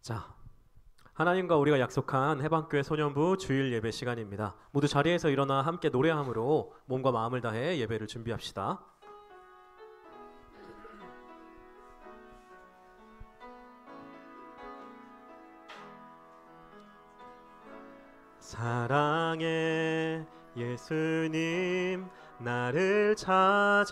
자, 하나님과 우리가 약속한 해방교회 소년부 주일 예배 시간입니다. 모두 자리에서 일어나 함께 노래함으로 몸과 마음을 다해 예배를 준비합시다. 사랑의 예수님 나를 찾아오셔서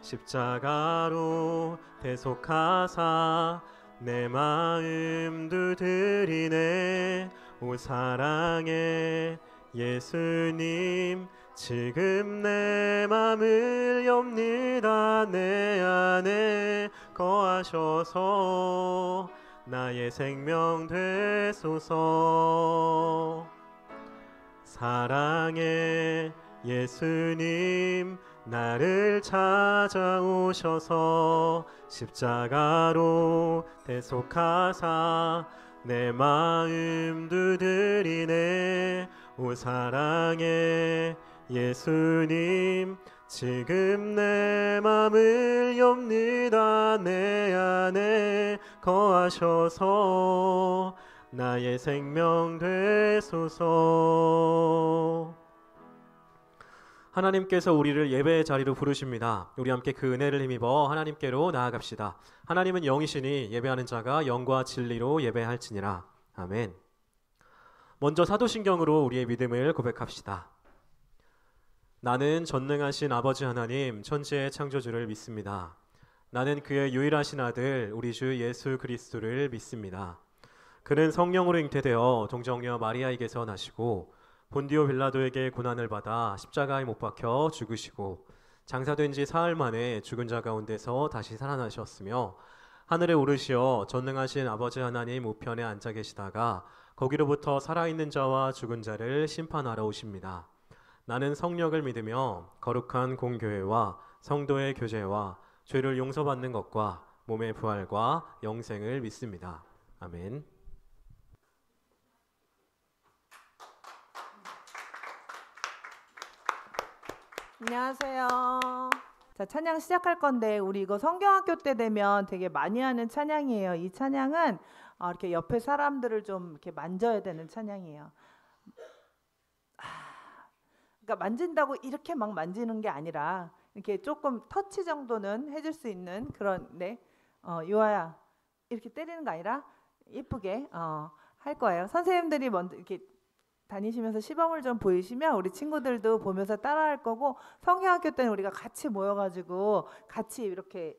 십자가로 대속하사 내 마음 두드리네. 오 사랑의 예수님 지금 내 맘을 엽니다. 내 안에 거하셔서 나의 생명 되소서. 사랑의 예수님 나를 찾아오셔서 십자가로 대속하사 내 마음 두드리네. 오 사랑의 예수님 지금 내 맘을 엽니다. 내 안에 거하셔서 나의 생명 되소서. 하나님께서 우리를 예배의 자리로 부르십니다. 우리 함께 그 은혜를 힘입어 하나님께로 나아갑시다. 하나님은 영이시니 예배하는 자가 영과 진리로 예배할지니라. 아멘. 먼저 사도신경으로 우리의 믿음을 고백합시다. 나는 전능하신 아버지 하나님 천지의 창조주를 믿습니다. 나는 그의 유일하신 아들 우리 주 예수 그리스도를 믿습니다. 그는 성령으로 잉태되어 동정녀 마리아에게서 나시고 본디오 빌라도에게 고난을 받아 십자가에 못 박혀 죽으시고 장사된 지 사흘 만에 죽은 자 가운데서 다시 살아나셨으며 하늘에 오르시어 전능하신 아버지 하나님 우편에 앉아 계시다가 거기로부터 살아있는 자와 죽은 자를 심판하러 오십니다. 나는 성령을 믿으며 거룩한 공교회와 성도의 교제와 죄를 용서받는 것과 몸의 부활과 영생을 믿습니다. 아멘. 안녕하세요. 자, 찬양 시작할 건데 우리 이거 성경학교 때 되면 되게 많이 하는 찬양이에요. 이 찬양은 이렇게 옆에 사람들을 좀 이렇게 만져야 되는 찬양이에요. 그러니까 만진다고 이렇게 막 만지는 게 아니라 이렇게 조금 터치 정도는 해줄 수 있는 그런 유아야 이렇게 때리는 거 아니라 예쁘게 할 거예요. 선생님들이 먼저 이렇게 다니시면서 시범을 좀 보이시면 우리 친구들도 보면서 따라할 거고 성경학교 때는 우리가 같이 모여가지고 같이 이렇게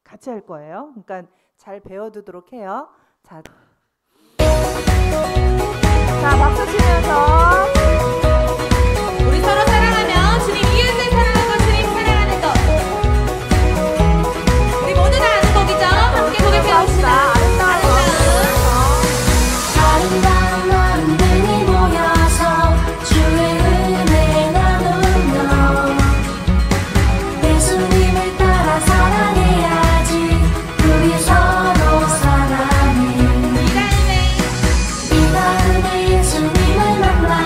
같이 할 거예요. 그러니까 잘 배워두도록 해요. 자 박수 치면서 우리 서로 사랑하며 주님 이웃을 사랑하고 주님 사랑하는 것 우리 모두 다 아는 곡이죠? 함께 곡을 배웁시다. 아름다운 마음들이 모여서 주의 은혜 나누며 예수님을 따라 사랑해야지. 우리 서로 사랑해. 이 다음에 예수님을 만나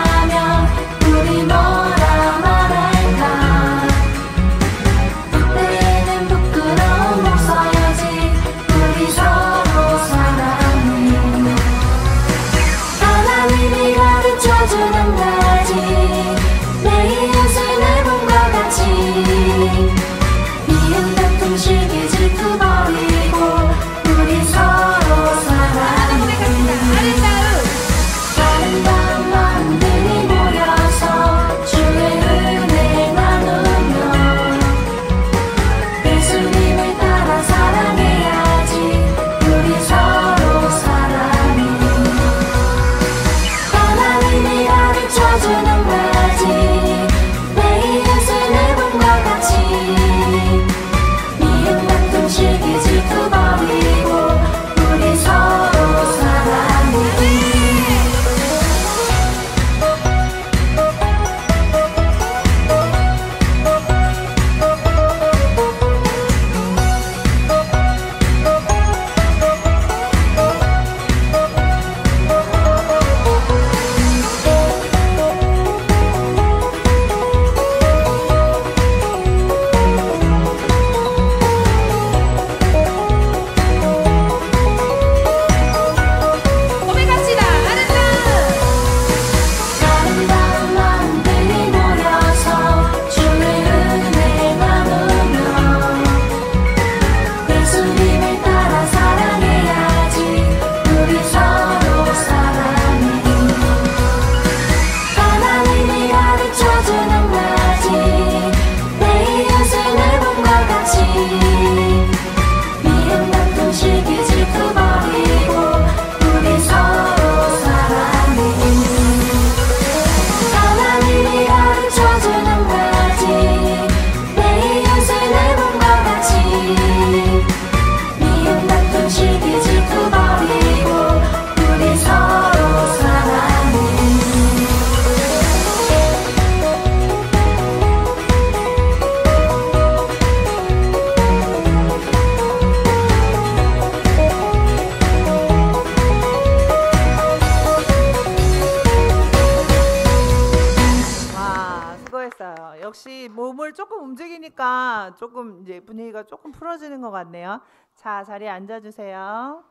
조금 이제 분위기가 조금 풀어지는 것 같네요. 자, 자리에 앉아주세요.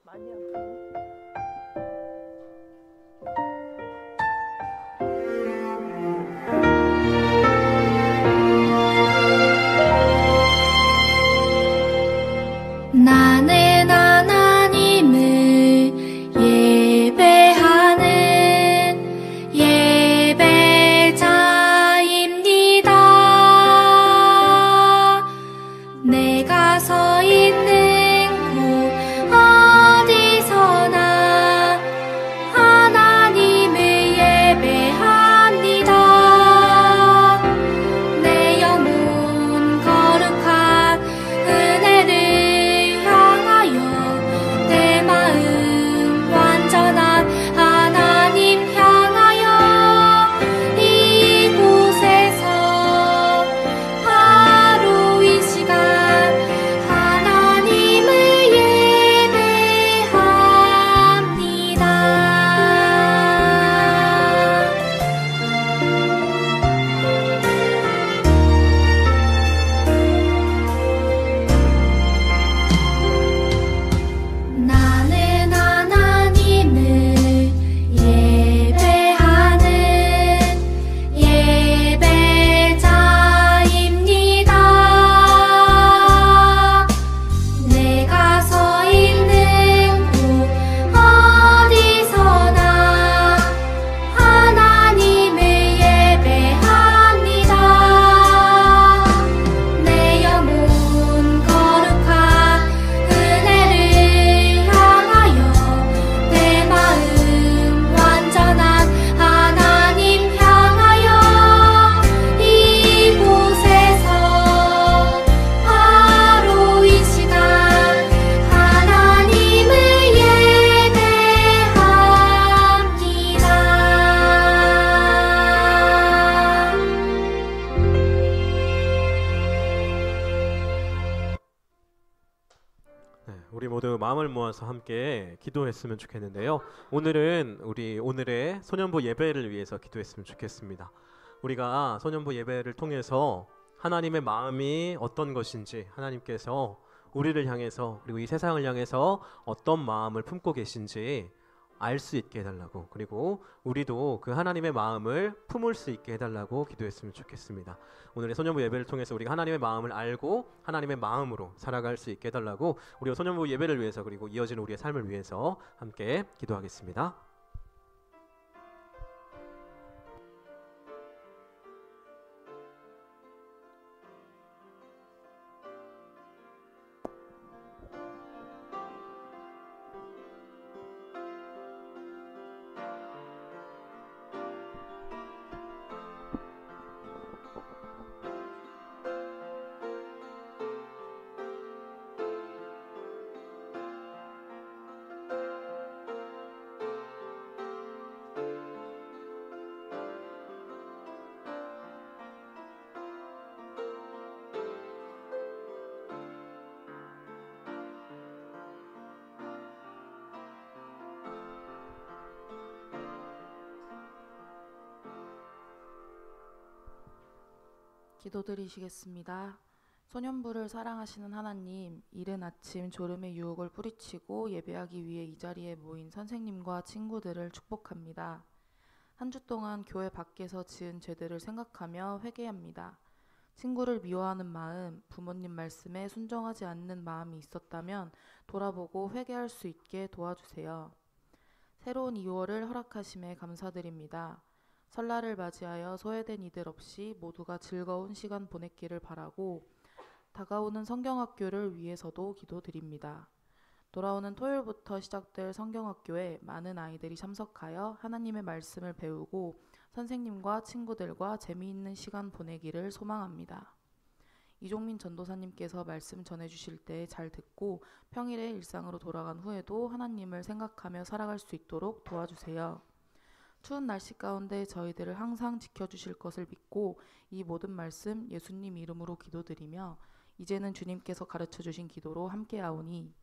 많이 아프네. 나는 하나님을 예배하는 예배자입니다. 내가 서 있는 곳 어디서나 하나님을 예배합니다. 내 영혼 거룩한 은혜를 향하여 내 마음 완전한 하나님 향하여 이곳에서 바로 이 시간 하나님을 예배합니다. 나는 하나님을 예배하는 예배자입니다. 내가 서 있는 곳 어디서나 하나님을 예배합니다. 내 영혼 거룩한 은혜를 향하여 내 마음 완전한 하나님 향하여 이곳에서 바로 이 시간 하나님을 예배합니다. 네, 우리 모두 마음을 모아서 함께 기도했으면 좋겠는데요. 오늘은 우리 오늘의 소년부 예배를 위해서 기도했으면 좋겠습니다. 우리가 소년부 예배를 통해서 하나님의 마음이 어떤 것인지, 하나님께서 우리를 향해서 그리고 이 세상을 향해서 어떤 마음을 품고 계신지 알 수 있게 해달라고, 그리고 우리도 그 하나님의 마음을 품을 수 있게 해달라고 기도했으면 좋겠습니다. 오늘의 소년부 예배를 통해서 우리가 하나님의 마음을 알고 하나님의 마음으로 살아갈 수 있게 해달라고 우리 소년부 예배를 위해서 그리고 이어지는 우리의 삶을 위해서 함께 기도하겠습니다. 기도드리시겠습니다. 소년부를 사랑하시는 하나님, 이른 아침 졸음의 유혹을 뿌리치고 예배하기 위해 이 자리에 모인 선생님과 친구들을 축복합니다. 한 주 동안 교회 밖에서 지은 죄들을 생각하며 회개합니다. 친구를 미워하는 마음, 부모님 말씀에 순종하지 않는 마음이 있었다면 돌아보고 회개할 수 있게 도와주세요. 새로운 2월을 허락하심에 감사드립니다. 설날을 맞이하여 소외된 이들 없이 모두가 즐거운 시간 보냈기를 바라고 다가오는 성경학교를 위해서도 기도드립니다. 돌아오는 토요일부터 시작될 성경학교에 많은 아이들이 참석하여 하나님의 말씀을 배우고 선생님과 친구들과 재미있는 시간 보내기를 소망합니다. 이종민 전도사님께서 말씀 전해주실 때 잘 듣고 평일에 일상으로 돌아간 후에도 하나님을 생각하며 살아갈 수 있도록 도와주세요. 추운 날씨 가운데 저희들을 항상 지켜주실 것을 믿고 이 모든 말씀 예수님 이름으로 기도드리며 이제는 주님께서 가르쳐주신 기도로 함께하오니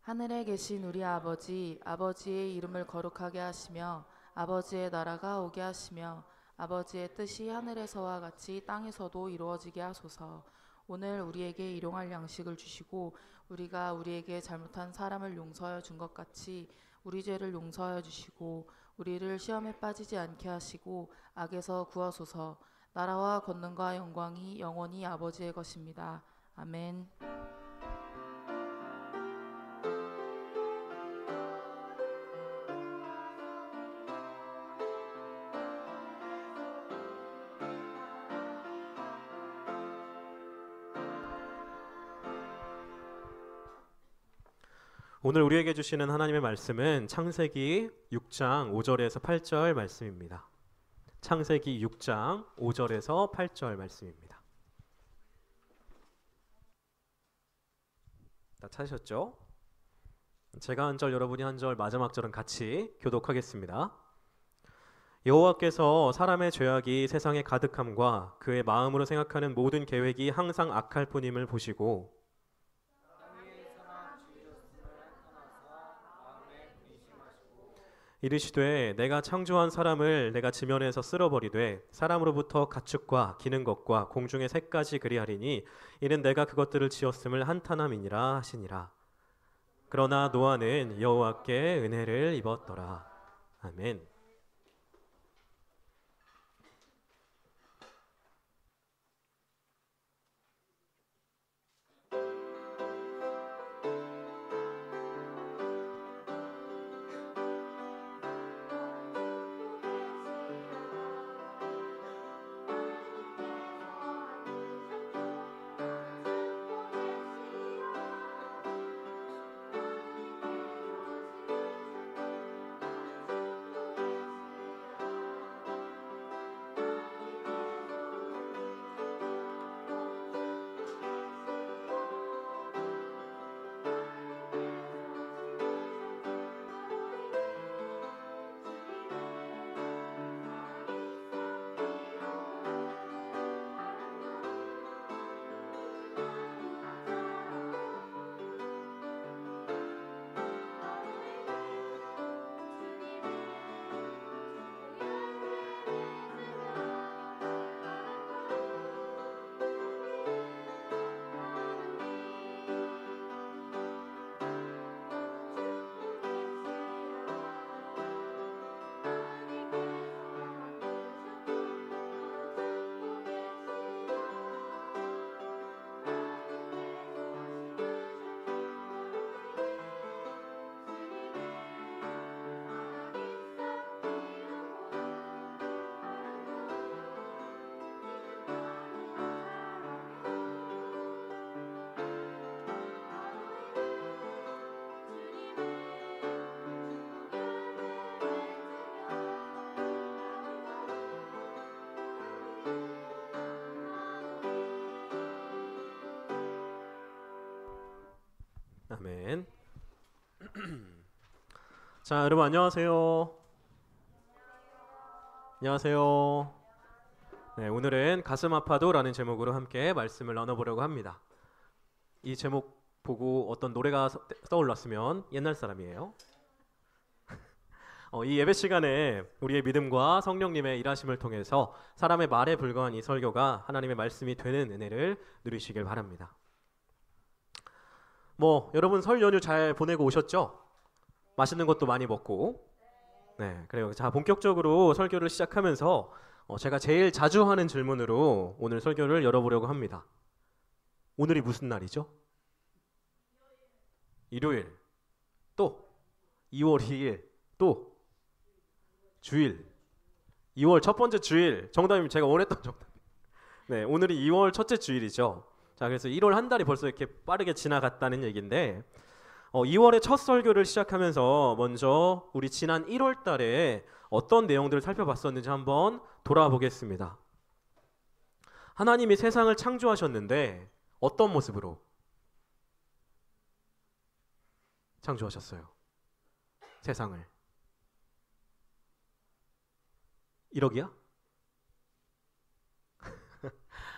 하늘에 계신 우리 아버지, 아버지의 이름을 거룩하게 하시며 아버지의 나라가 오게 하시며 아버지의 뜻이 하늘에서와 같이 땅에서도 이루어지게 하소서. 오늘 우리에게 일용할 양식을 주시고 우리가 우리에게 잘못한 사람을 용서하여 준 것 같이 우리 죄를 용서하여 주시고 우리를 시험에 빠지지 않게 하시고 악에서 구하소서. 나라와 권능과 영광이 영원히 아버지의 것입니다. 아멘. 오늘 우리에게 주시는 하나님의 말씀은 창세기 6장 5절에서 8절 말씀입니다. 창세기 6장 5절에서 8절 말씀입니다. 다 찾으셨죠? 제가 한 절, 여러분이 한 절, 마지막 절은 같이 교독하겠습니다. 여호와께서 사람의 죄악이 세상에 가득함과 그의 마음으로 생각하는 모든 계획이 항상 악할 뿐임을 보시고 이르시되 내가 창조한 사람을 내가 지면에서 쓸어버리되 사람으로부터 가축과 기는 것과 공중의 새까지 그리하리니 이는 내가 그것들을 지었음을 한탄함이니라 하시니라. 그러나 노아는 여호와께 은혜를 입었더라. 아멘. 아멘. 자, 여러분 안녕하세요. 안녕하세요. 네, 오늘은 가슴 아파도라는 제목으로 함께 말씀을 나눠보려고 합니다. 이 제목 보고 어떤 노래가 떠올랐으면 옛날 사람이에요. 이 예배 시간에 우리의 믿음과 성령님의 일하심을 통해서 사람의 말에 불과한 이 설교가 하나님의 말씀이 되는 은혜를 누리시길 바랍니다. 여러분 설 연휴 잘 보내고 오셨죠? 맛있는 것도 많이 먹고. 네, 그래요. 자, 본격적으로 설교를 시작하면서 제가 제일 자주 하는 질문으로 오늘 설교를 열어보려고 합니다. 오늘이 무슨 날이죠? 일요일. 또 2월 2일. 또 주일. 2월 첫 번째 주일. 정답이면 제가 원했던 정답. 네, 오늘이 2월 첫째 주일이죠. 자, 그래서 1월 한 달이 벌써 이렇게 빠르게 지나갔다는 얘기인데 2월의 첫 설교를 시작하면서 먼저 우리 지난 1월 달에 어떤 내용들을 살펴봤었는지 한번 돌아보겠습니다. 하나님이 세상을 창조하셨는데 어떤 모습으로 창조하셨어요? 세상을 1억이야?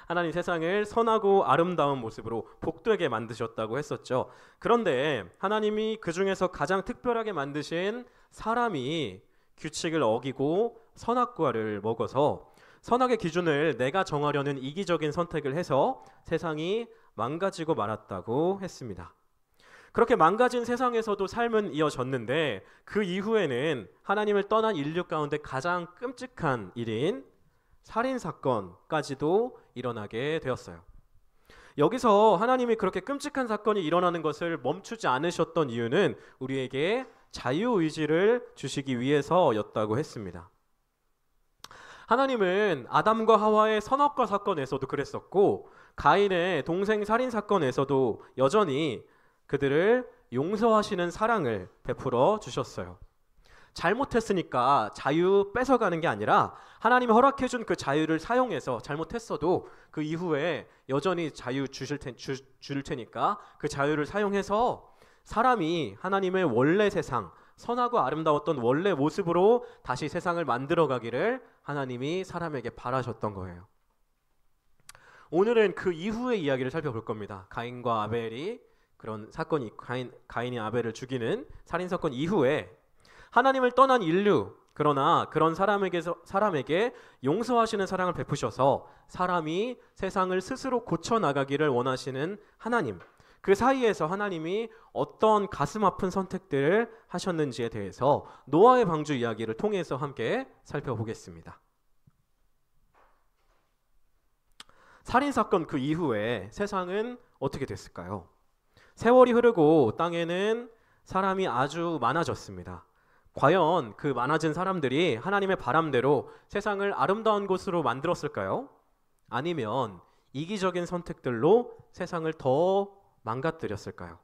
하나님 세상을 선하고 아름다운 모습으로 복되게 만드셨다고 했었죠. 그런데 하나님이 그 중에서 가장 특별하게 만드신 사람이 규칙을 어기고 선악과를 먹어서 선악의 기준을 내가 정하려는 이기적인 선택을 해서 세상이 망가지고 말았다고 했습니다. 그렇게 망가진 세상에서도 삶은 이어졌는데 그 이후에는 하나님을 떠난 인류 가운데 가장 끔찍한 일인 살인사건까지도 일어나게 되었어요. 여기서 하나님이 그렇게 끔찍한 사건이 일어나는 것을 멈추지 않으셨던 이유는 우리에게 자유의지를 주시기 위해서였다고 했습니다. 하나님은 아담과 하와의 선악과 사건에서도 그랬었고 가인의 동생 살인 사건에서도 여전히 그들을 용서하시는 사랑을 베풀어 주셨어요. 잘못했으니까 자유 뺏어가는 게 아니라 하나님이 허락해준 그 자유를 사용해서 잘못했어도 그 이후에 여전히 자유 줄 테니까 그 자유를 사용해서 사람이 하나님의 원래 세상, 선하고 아름다웠던 원래 모습으로 다시 세상을 만들어가기를 하나님이 사람에게 바라셨던 거예요. 오늘은 그 이후의 이야기를 살펴볼 겁니다. 가인과 아벨이 그런 사건이 가인이 아벨을 죽이는 살인사건 이후에 하나님을 떠난 인류, 그러나 그런 사람에게 용서하시는 사랑을 베푸셔서 사람이 세상을 스스로 고쳐나가기를 원하시는 하나님, 그 사이에서 하나님이 어떤 가슴 아픈 선택들을 하셨는지에 대해서 노아의 방주 이야기를 통해서 함께 살펴보겠습니다. 살인사건 그 이후에 세상은 어떻게 됐을까요? 세월이 흐르고 땅에는 사람이 아주 많아졌습니다. 과연 그 많아진 사람들이 하나님의 바람대로 세상을 아름다운 곳으로 만들었을까요? 아니면 이기적인 선택들로 세상을 더 망가뜨렸을까요?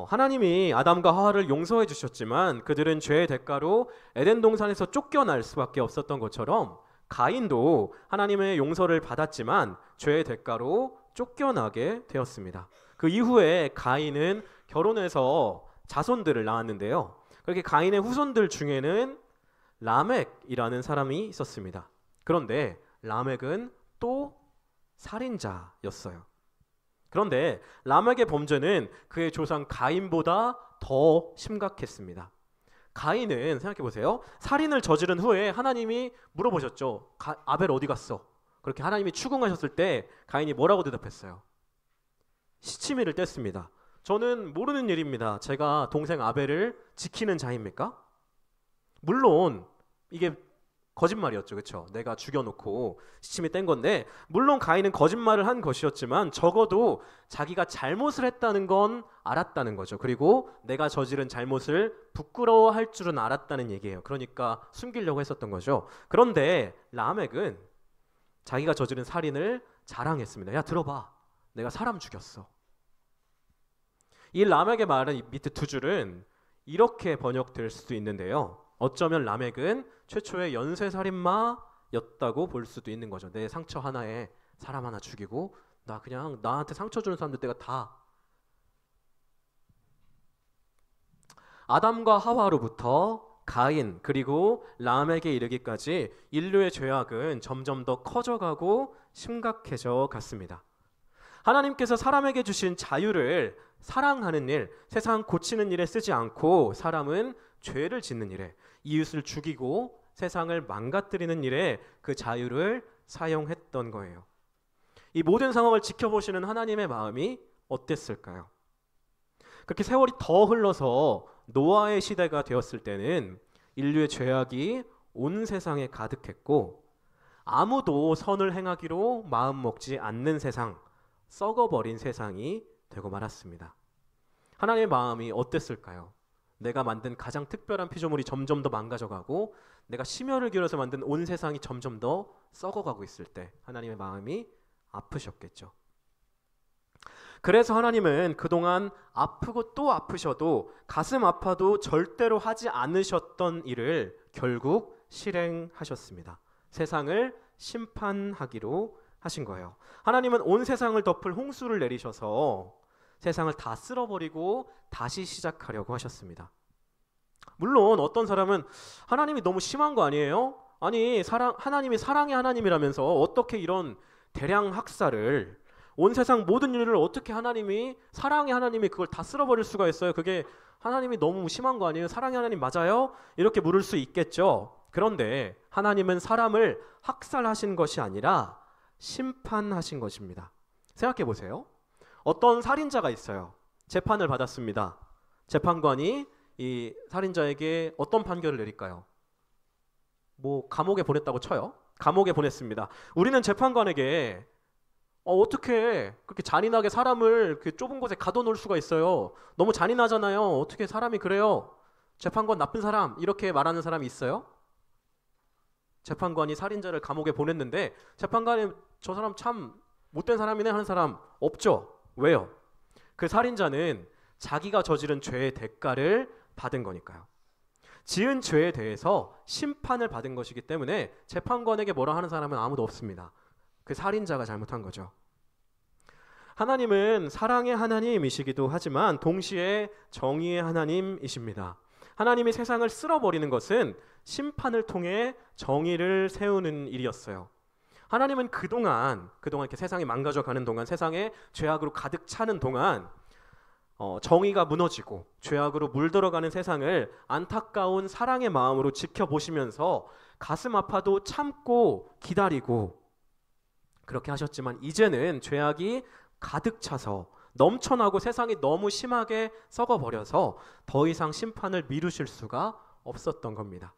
하나님이 아담과 하와를 용서해 주셨지만 그들은 죄의 대가로 에덴 동산에서 쫓겨날 수밖에 없었던 것처럼 가인도 하나님의 용서를 받았지만 죄의 대가로 쫓겨나게 되었습니다. 그 이후에 가인은 결혼해서 자손들을 낳았는데요. 그렇게 가인의 후손들 중에는 라멕이라는 사람이 있었습니다. 그런데 라멕은 또 살인자였어요. 그런데 라멕의 범죄는 그의 조상 가인보다 더 심각했습니다. 가인은 생각해보세요. 살인을 저지른 후에 하나님이 물어보셨죠. 아벨 어디 갔어? 그렇게 하나님이 추궁하셨을 때 가인이 뭐라고 대답했어요? 시치미를 뗐습니다. 저는 모르는 일입니다. 제가 동생 아벨을 지키는 자입니까? 물론 이게 거짓말이었죠. 그렇죠? 내가 죽여놓고 시침이 뗀 건데 물론 가인은 거짓말을 한 것이었지만 적어도 자기가 잘못을 했다는 건 알았다는 거죠. 그리고 내가 저지른 잘못을 부끄러워할 줄은 알았다는 얘기예요. 그러니까 숨기려고 했었던 거죠. 그런데 라멕은 자기가 저지른 살인을 자랑했습니다. 야 들어봐. 내가 사람 죽였어. 이 라멕의 말은 밑에 두 줄은 이렇게 번역될 수도 있는데요. 어쩌면 라멕은 최초의 연쇄살인마였다고 볼 수도 있는 거죠. 내 상처 하나에 사람 하나 죽이고 나 그냥 나한테 상처 주는 사람들 내가 다. 아담과 하와로부터 가인 그리고 라멕에 이르기까지 인류의 죄악은 점점 더 커져가고 심각해져 갔습니다. 하나님께서 사람에게 주신 자유를 사랑하는 일, 세상 고치는 일에 쓰지 않고 사람은 죄를 짓는 일에, 이웃을 죽이고 세상을 망가뜨리는 일에 그 자유를 사용했던 거예요. 이 모든 상황을 지켜보시는 하나님의 마음이 어땠을까요? 그렇게 세월이 더 흘러서 노아의 시대가 되었을 때는 인류의 죄악이 온 세상에 가득했고 아무도 선을 행하기로 마음먹지 않는 세상, 썩어버린 세상이 되고 말았습니다. 하나님의 마음이 어땠을까요? 내가 만든 가장 특별한 피조물이 점점 더 망가져가고 내가 심혈을 기울여서 만든 온 세상이 점점 더 썩어가고 있을 때 하나님의 마음이 아프셨겠죠. 그래서 하나님은 그동안 아프고 또 아프셔도 가슴 아파도 절대로 하지 않으셨던 일을 결국 실행하셨습니다. 세상을 심판하기로 하신 거예요. 하나님은 온 세상을 덮을 홍수를 내리셔서 세상을 다 쓸어버리고 다시 시작하려고 하셨습니다. 물론 어떤 사람은 하나님이 너무 심한 거 아니에요? 아니 하나님이 사랑의 하나님이라면서 어떻게 이런 대량 학살을 온 세상 모든 인류를 어떻게 하나님이, 사랑의 하나님이 그걸 다 쓸어버릴 수가 있어요? 그게 하나님이 너무 심한 거 아니에요? 사랑의 하나님 맞아요? 이렇게 물을 수 있겠죠. 그런데 하나님은 사람을 학살하신 것이 아니라 심판하신 것입니다. 생각해 보세요. 어떤 살인자가 있어요. 재판을 받았습니다. 재판관이 이 살인자에게 어떤 판결을 내릴까요? 뭐 감옥에 보냈다고 쳐요. 감옥에 보냈습니다. 우리는 재판관에게 어떻게 그렇게 잔인하게 사람을 그 좁은 곳에 가둬놓을 수가 있어요? 너무 잔인하잖아요. 어떻게 사람이 그래요? 재판관 나쁜 사람, 이렇게 말하는 사람이 있어요? 재판관이 살인자를 감옥에 보냈는데 재판관이 저 사람 참 못된 사람이네 하는 사람 없죠? 왜요? 그 살인자는 자기가 저지른 죄의 대가를 받은 거니까요. 지은 죄에 대해서 심판을 받은 것이기 때문에 재판관에게 뭐라 하는 사람은 아무도 없습니다. 그 살인자가 잘못한 거죠. 하나님은 사랑의 하나님이시기도 하지만 동시에 정의의 하나님이십니다. 하나님이 세상을 쓸어버리는 것은 심판을 통해 정의를 세우는 일이었어요. 하나님은 그동안 이렇게 세상이 망가져가는 동안, 세상에 죄악으로 가득 차는 동안 정의가 무너지고 죄악으로 물들어가는 세상을 안타까운 사랑의 마음으로 지켜보시면서 가슴 아파도 참고 기다리고 그렇게 하셨지만 이제는 죄악이 가득 차서 넘쳐나고 세상이 너무 심하게 썩어버려서 더 이상 심판을 미루실 수가 없었던 겁니다.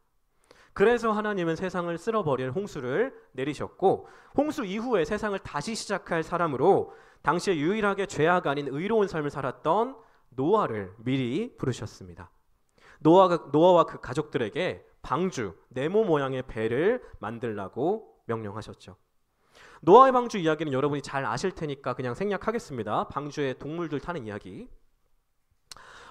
그래서 하나님은 세상을 쓸어버릴 홍수를 내리셨고 홍수 이후에 세상을 다시 시작할 사람으로 당시에 유일하게 죄악 아닌 의로운 삶을 살았던 노아를 미리 부르셨습니다. 노아와 그 가족들에게 방주, 네모 모양의 배를 만들라고 명령하셨죠. 노아의 방주 이야기는 여러분이 잘 아실 테니까 그냥 생략하겠습니다. 방주에 동물들 타는 이야기.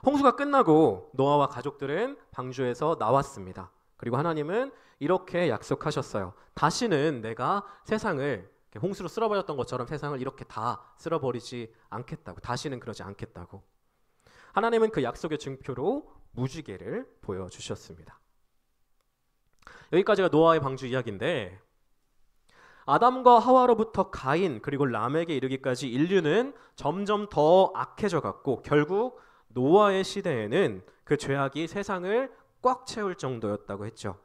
홍수가 끝나고 노아와 가족들은 방주에서 나왔습니다. 그리고 하나님은 이렇게 약속하셨어요. 다시는 내가 세상을 홍수로 쓸어버렸던 것처럼 세상을 이렇게 다 쓸어버리지 않겠다고. 다시는 그러지 않겠다고. 하나님은 그 약속의 증표로 무지개를 보여주셨습니다. 여기까지가 노아의 방주 이야기인데 아담과 하와로부터 가인 그리고 람에게 이르기까지 인류는 점점 더 악해져 갔고 결국 노아의 시대에는 그 죄악이 세상을 꽉 채울 정도였다고 했죠.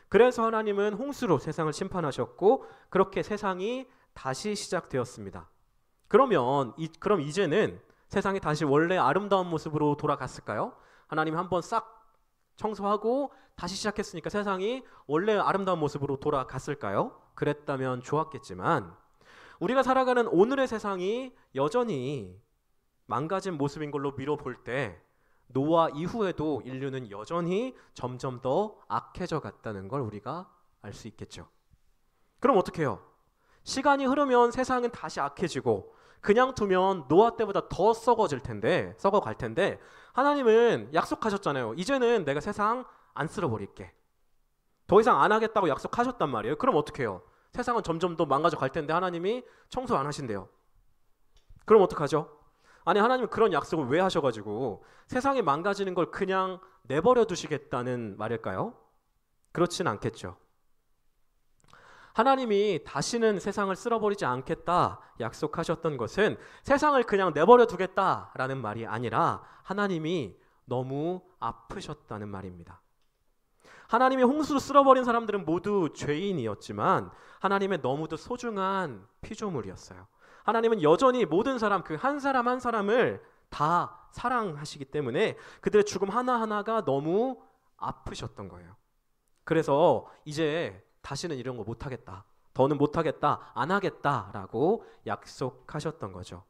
그래서 하나님은 홍수로 세상을 심판하셨고 그렇게 세상이 다시 시작되었습니다. 그럼 이제는 세상이 다시 원래 아름다운 모습으로 돌아갔을까요? 하나님 한번 싹 청소하고 다시 시작했으니까 세상이 원래 아름다운 모습으로 돌아갔을까요? 그랬다면 좋았겠지만 우리가 살아가는 오늘의 세상이 여전히 망가진 모습인 걸로 미뤄볼 때 노아 이후에도 인류는 여전히 점점 더 악해져 갔다는 걸 우리가 알 수 있겠죠. 그럼 어떻게 해요? 시간이 흐르면 세상은 다시 악해지고 그냥 두면 노아 때보다 더 썩어갈 텐데 하나님은 약속하셨잖아요. 이제는 내가 세상 안 쓸어버릴게. 더 이상 안 하겠다고 약속하셨단 말이에요. 그럼 어떻게 해요? 세상은 점점 더 망가져 갈 텐데 하나님이 청소 안 하신대요. 그럼 어떡하죠? 아니 하나님은 그런 약속을 왜 하셔가지고 세상이 망가지는 걸 그냥 내버려 두시겠다는 말일까요? 그렇진 않겠죠. 하나님이 다시는 세상을 쓸어버리지 않겠다 약속하셨던 것은 세상을 그냥 내버려 두겠다라는 말이 아니라 하나님이 너무 아프셨다는 말입니다. 하나님이 홍수로 쓸어버린 사람들은 모두 죄인이었지만 하나님의 너무도 소중한 피조물이었어요. 하나님은 여전히 모든 사람, 그 한 사람 한 사람을 다 사랑하시기 때문에 그들의 죽음 하나하나가 너무 아프셨던 거예요. 그래서 이제 다시는 이런 거 못하겠다, 더는 못하겠다, 안 하겠다라고 약속하셨던 거죠.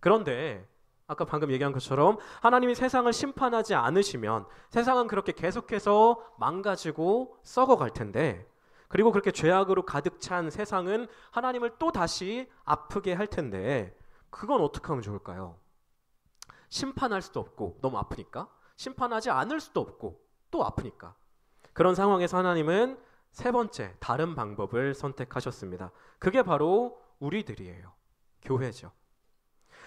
그런데 아까 방금 얘기한 것처럼 하나님이 세상을 심판하지 않으시면 세상은 그렇게 계속해서 망가지고 썩어갈 텐데 그리고 그렇게 죄악으로 가득 찬 세상은 하나님을 또 다시 아프게 할 텐데 그건 어떻게 하면 좋을까요? 심판할 수도 없고 너무 아프니까 심판하지 않을 수도 없고 또 아프니까 그런 상황에서 하나님은 세 번째 다른 방법을 선택하셨습니다. 그게 바로 우리들이에요. 교회죠.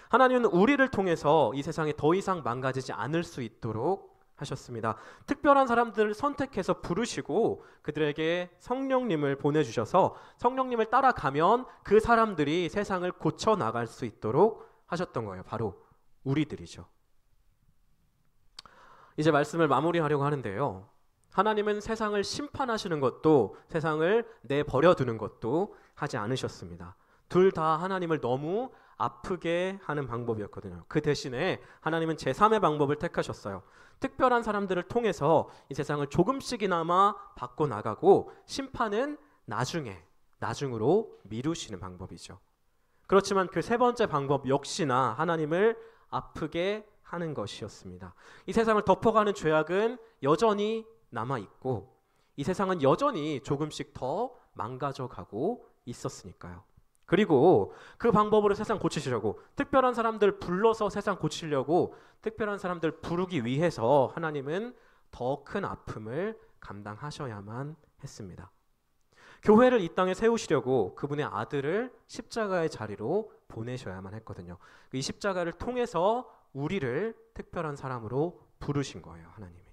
하나님은 우리를 통해서 이 세상이 더 이상 망가지지 않을 수 있도록 하셨습니다. 특별한 사람들을 선택해서 부르시고 그들에게 성령님을 보내주셔서 성령님을 따라가면 그 사람들이 세상을 고쳐 나갈 수 있도록 하셨던 거예요. 바로 우리들이죠. 이제 말씀을 마무리하려고 하는데요. 하나님은 세상을 심판하시는 것도 세상을 내버려 두는 것도 하지 않으셨습니다. 둘 다 하나님을 너무 아프게 하는 방법이었거든요. 그 대신에 하나님은 제3의 방법을 택하셨어요. 특별한 사람들을 통해서 이 세상을 조금씩이나마 바꿔나가고 심판은 나중으로 미루시는 방법이죠. 그렇지만 그 세 번째 방법 역시나 하나님을 아프게 하는 것이었습니다. 이 세상을 덮어가는 죄악은 여전히 남아있고 이 세상은 여전히 조금씩 더 망가져가고 있었으니까요. 그리고 그 방법으로 세상 고치시려고 특별한 사람들 불러서 세상 고치려고 특별한 사람들 부르기 위해서 하나님은 더 큰 아픔을 감당하셔야만 했습니다. 교회를 이 땅에 세우시려고 그분의 아들을 십자가의 자리로 보내셔야만 했거든요. 이 십자가를 통해서 우리를 특별한 사람으로 부르신 거예요. 하나님이.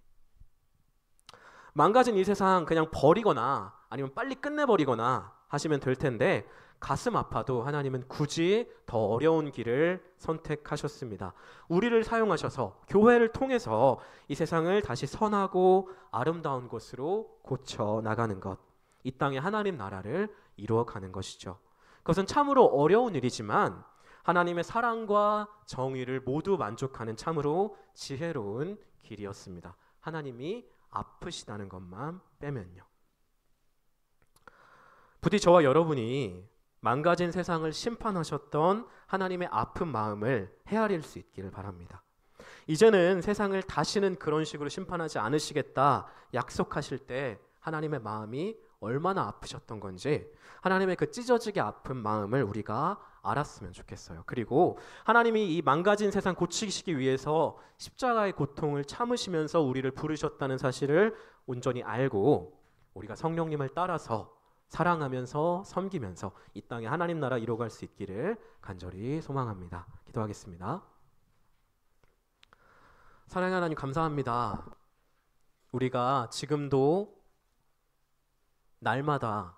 망가진 이 세상 그냥 버리거나 아니면 빨리 끝내버리거나 하시면 될 텐데 가슴 아파도 하나님은 굳이 더 어려운 길을 선택하셨습니다. 우리를 사용하셔서 교회를 통해서 이 세상을 다시 선하고 아름다운 곳으로 고쳐 나가는 것, 이 땅에 하나님 나라를 이루어가는 것이죠. 그것은 참으로 어려운 일이지만 하나님의 사랑과 정의를 모두 만족하는 참으로 지혜로운 길이었습니다. 하나님이 아프시다는 것만 빼면요. 부디 저와 여러분이 망가진 세상을 심판하셨던 하나님의 아픈 마음을 헤아릴 수 있기를 바랍니다. 이제는 세상을 다시는 그런 식으로 심판하지 않으시겠다 약속하실 때 하나님의 마음이 얼마나 아프셨던 건지 하나님의 그 찢어지게 아픈 마음을 우리가 알았으면 좋겠어요. 그리고 하나님이 이 망가진 세상 고치시기 위해서 십자가의 고통을 참으시면서 우리를 부르셨다는 사실을 온전히 알고 우리가 성령님을 따라서 사랑하면서 섬기면서 이 땅에 하나님 나라 이루어갈 수 있기를 간절히 소망합니다. 기도하겠습니다. 사랑하는 하나님 감사합니다. 우리가 지금도 날마다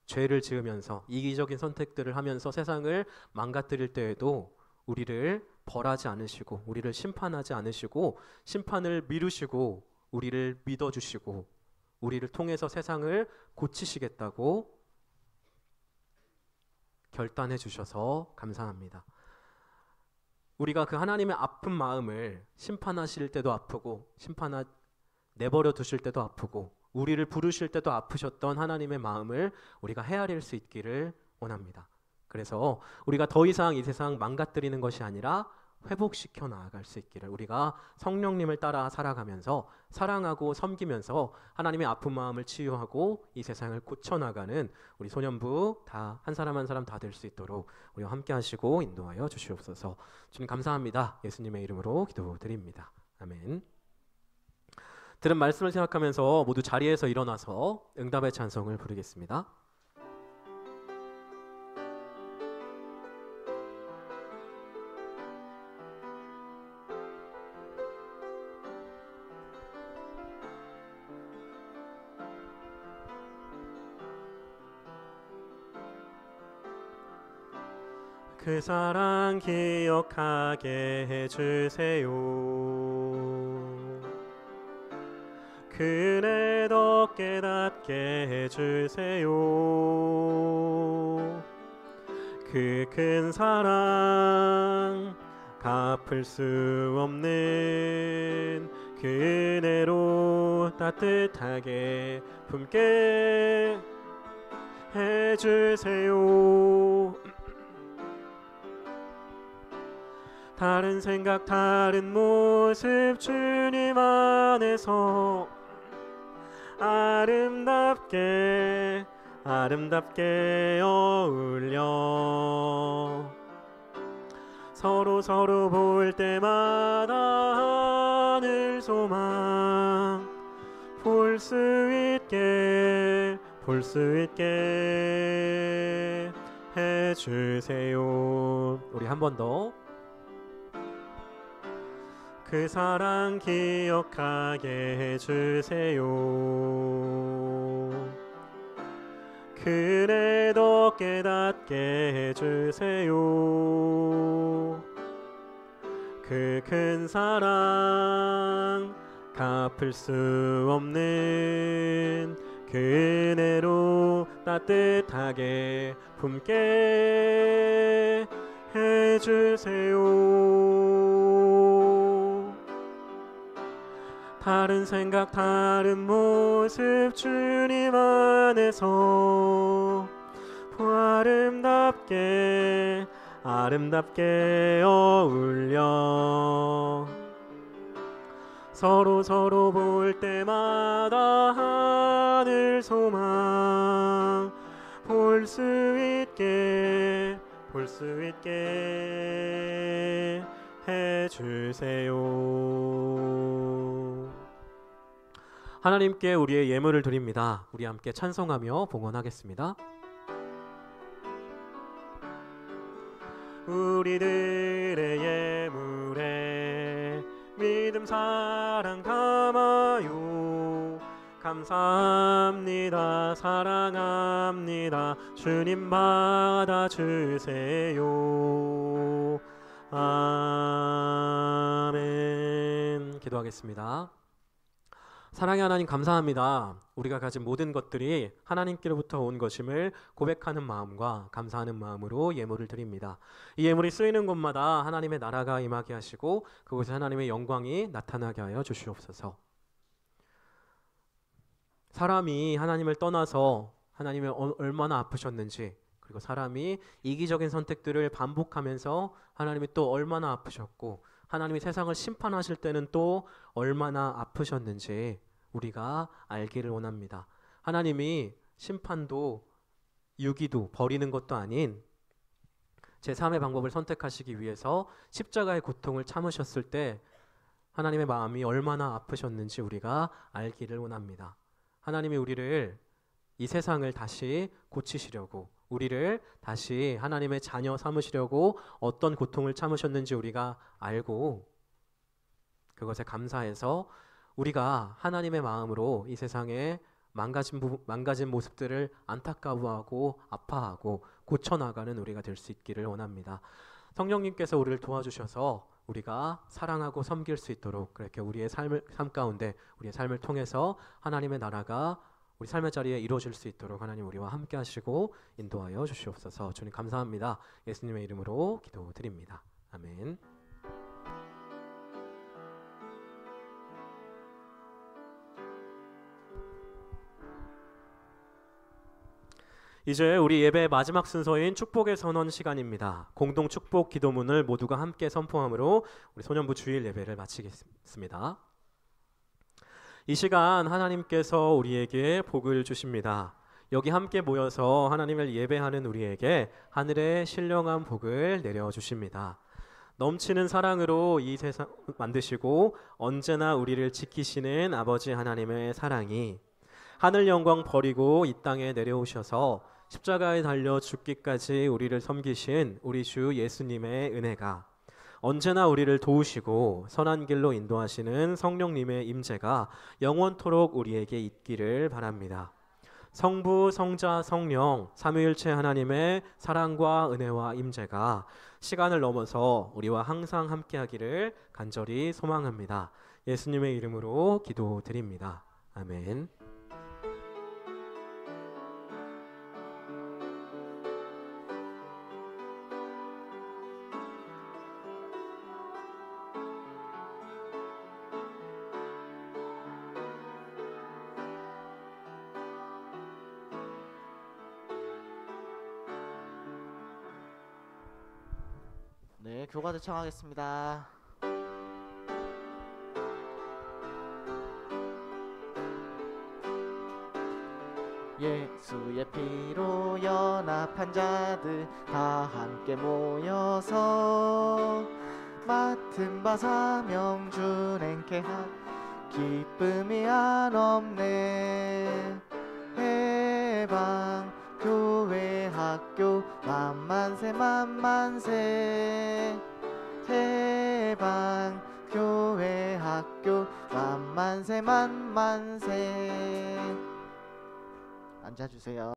죄를 지으면서 이기적인 선택들을 하면서 세상을 망가뜨릴 때에도 우리를 벌하지 않으시고 우리를 심판하지 않으시고 심판을 미루시고 우리를 믿어주시고 우리를 통해서 세상을 고치시겠다고 결단해 주셔서 감사합니다. 우리가 그 하나님의 아픈 마음을 심판하실 때도 아프고 내버려 두실 때도 아프고 우리를 부르실 때도 아프셨던 하나님의 마음을 우리가 헤아릴 수 있기를 원합니다. 그래서 우리가 더 이상 이 세상 망가뜨리는 것이 아니라 회복시켜 나아갈 수 있기를 우리가 성령님을 따라 살아가면서 사랑하고 섬기면서 하나님의 아픈 마음을 치유하고 이 세상을 고쳐나가는 우리 소년부 다 한 사람 한 사람 다 될 수 있도록 우리와 함께 하시고 인도하여 주시옵소서. 주님 감사합니다. 예수님의 이름으로 기도드립니다. 아멘. 들은 말씀을 생각하면서 모두 자리에서 일어나서 응답의 찬송을 부르겠습니다. 그 사랑 기억하게 해주세요. 그 은혜 더 깨닫게 해주세요. 그 큰 사랑 갚을 수 없는 그 은혜로 따뜻하게 품게 해주세요. 다른 생각 다른 모습 주님 안에서 아름답게 어울려 서로 볼 때마다 하늘 소망 볼 수 있게 해주세요. 우리 한 번 더. 그 사랑 기억하게 해주세요. 그네 더 깨닫게 해주세요. 그 큰 사랑 갚을 수 없는 그 은혜로 따뜻하게 품게 해주세요. 다른 생각 다른 모습 주님 안에서 아름답게 어울려 서로 볼 때마다 하늘 소망 볼 수 있게 해주세요. 하나님께 우리의 예물을 드립니다. 우리 함께 찬송하며 봉헌하겠습니다. 우리들의 예물에 믿음 사랑 담아요. 감사합니다. 사랑합니다. 주님 받아주세요. 아멘. 기도하겠습니다. 사랑의 하나님 감사합니다. 우리가 가진 모든 것들이 하나님께로부터 온 것임을 고백하는 마음과 감사하는 마음으로 예물을 드립니다. 이 예물이 쓰이는 곳마다 하나님의 나라가 임하게 하시고 그곳에 하나님의 영광이 나타나게 하여 주시옵소서. 사람이 하나님을 떠나서 하나님이 얼마나 아프셨는지, 그리고 사람이 이기적인 선택들을 반복하면서 하나님이 또 얼마나 아프셨고 하나님이 세상을 심판하실 때는 또 얼마나 아프셨는지 우리가 알기를 원합니다. 하나님이 심판도 유기도 버리는 것도 아닌 제3의 방법을 선택하시기 위해서 십자가의 고통을 참으셨을 때 하나님의 마음이 얼마나 아프셨는지 우리가 알기를 원합니다. 하나님이 우리를 이 세상을 다시 고치시려고, 우리를 다시 하나님의 자녀 삼으시려고 어떤 고통을 참으셨는지 우리가 알고 그것에 감사해서 우리가 하나님의 마음으로 이 세상에 망가진 모습들을 안타까워하고 아파하고 고쳐나가는 우리가 될 수 있기를 원합니다. 성령님께서 우리를 도와주셔서 우리가 사랑하고 섬길 수 있도록 그렇게 우리의 삶 가운데 우리의 삶을 통해서 하나님의 나라가 우리 삶의 자리에 이루어질 수 있도록 하나님 우리와 함께 하시고 인도하여 주시옵소서. 주님 감사합니다. 예수님의 이름으로 기도드립니다. 아멘. 이제 우리 예배의 마지막 순서인 축복의 선언 시간입니다. 공동 축복 기도문을 모두가 함께 선포함으로 우리 소년부 주일 예배를 마치겠습니다. 이 시간 하나님께서 우리에게 복을 주십니다. 여기 함께 모여서 하나님을 예배하는 우리에게 하늘의 신령한 복을 내려주십니다. 넘치는 사랑으로 이 세상 만드시고 언제나 우리를 지키시는 아버지 하나님의 사랑이 하늘 영광 버리고 이 땅에 내려오셔서 십자가에 달려 죽기까지 우리를 섬기신 우리 주 예수님의 은혜가 언제나 우리를 도우시고 선한 길로 인도하시는 성령님의 임재가 영원토록 우리에게 있기를 바랍니다. 성부, 성자, 성령 삼위일체 하나님의 사랑과 은혜와 임재가 시간을 넘어서 우리와 항상 함께하기를 간절히 소망합니다. 예수님의 이름으로 기도드립니다. 아멘. 네, 교가들 청하겠습니다. 예수의 피로 연합한 자들 다 함께 모여서 맡은 바 사명 준행케 한 기쁨이 한없네. 해방 교회 학교 만만세 만만세. 해방 교회 학교 만만세 만만세. 앉아주세요.